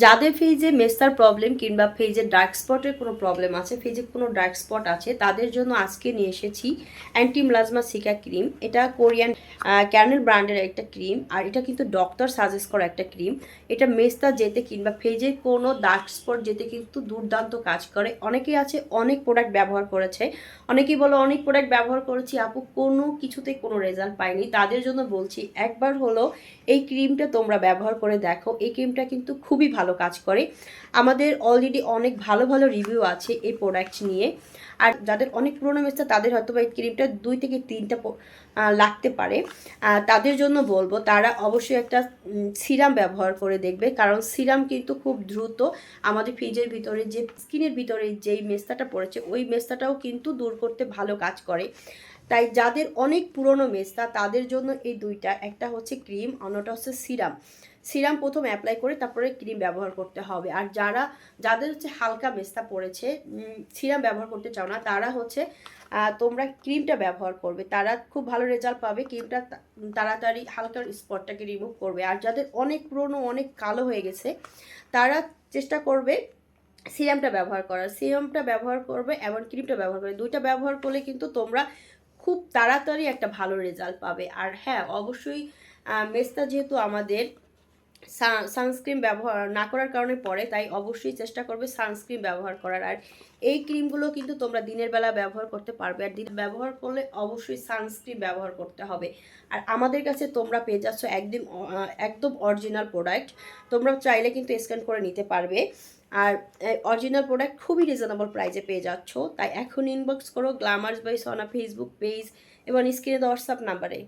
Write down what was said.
যাদের ফেজে মেস্তার প্রবলেম কিংবা ফেজে ডার্ক স্পটের কোনো প্রবলেম আছে, ফেজে কোনো ডার্ক স্পট আছে, তাদের জন্য আজকে নিয়ে এসেছি অ্যান্টি মিলাজমা সিকা ক্রিম। এটা কোরিয়ান ক্যানেল ব্র্যান্ডের একটা ক্রিম, আর এটা কিন্তু ডক্টর সাজেস্ট করা একটা ক্রিম। এটা মেস্তা যেতে কিংবা ফেজের কোনো ডার্ক স্পট যেতে কিন্তু দুর্দান্ত কাজ করে। অনেকেই আছে অনেক প্রোডাক্ট ব্যবহার করেছে, অনেকেই বলো অনেক প্রোডাক্ট ব্যবহার করেছি আপু কোনো কিছুতে কোনো রেজাল্ট পাইনি, তাদের জন্য বলছি একবার হলো এই ক্রিমটা তোমরা ব্যবহার করে দেখো। এই ক্রিমটা কিন্তু খুবই ভালো কাজ করে। আমাদের অলরেডি অনেক ভালো ভালো রিভিউ আছে এই প্রোডাক্ট নিয়ে। আর যাদের অনেক পুরনো মেস্তা তাদের হয়তো বা এই ক্রিমটা 2 থেকে 3টা লাগতে পারে। তাদের জন্য বলবো তারা অবশ্যই একটা সিরাম ব্যবহার করে দেখবে, কারণ সিরাম কিন্তু খুব দ্রুত আমাদের ফ্রিজের ভিতরে যে স্কিনের ভিতরে যেই মেস্তাটা পড়েছে ওই মেস্তাটাও কিন্তু দূর করতে ভালো কাজ করে। তাই যাদের অনেক পুরনো মেস্তা তাদের জন্য এই দুইটা, একটা হচ্ছে ক্রিম, অন্যটা হচ্ছে সিরাম। সিরাম প্রথম অ্যাপ্লাই করে তারপরে ক্রিম ব্যবহার করতে হবে। আর যাদের হচ্ছে হালকা মেস্তা পড়েছে, সিরাম ব্যবহার করতে চাও না, তারা হচ্ছে তোমরা ক্রিমটা ব্যবহার করবে, তারা খুব ভালো রেজাল্ট পাবে। ক্রিমটা তাড়াতাড়ি হালকা স্পটটাকে রিমুভ করবে। আর যাদের অনেক পুরনো অনেক কালো হয়ে গেছে তারা চেষ্টা করবে সিরামটা ব্যবহার করার, সিরামটা ব্যবহার করবে এবং ক্রিমটা ব্যবহার করবে। দুইটা ব্যবহার করলে কিন্তু তোমরা খুব তাড়াতাড়ি একটা ভালো রেজাল্ট পাবে। আর হ্যাঁ, অবশ্যই মেস্তা যেহেতু আমাদের সানস্ক্রিন ব্যবহার না করার কারণে পড়ে, তাই অবশ্যই চেষ্টা করবে সানস্ক্রিন ব্যবহার করার। আর এই ক্রিমগুলো কিন্তু তোমরা দিনের বেলা ব্যবহার করতে পারবে, আর দিন ব্যবহার করলে অবশ্যই সানস্ক্রিন ব্যবহার করতে হবে। আর আমাদের কাছে তোমরা পেয়ে যাচ্ছ একদম অরিজিনাল প্রোডাক্ট। তোমরা চাইলে কিন্তু স্ক্যান করে নিতে পারবে। আর অরিজিনাল প্রোডাক্ট খুবই রিজনেবল প্রাইসে পেয়ে যাচ্ছ। তাই এখন ইনবক্স করো গ্ল্যামার্স বাই সোনা ফেসবুক পেজ এবং স্ক্রিনে দেওয়া হোয়াটসঅ্যাপ নাম্বারে।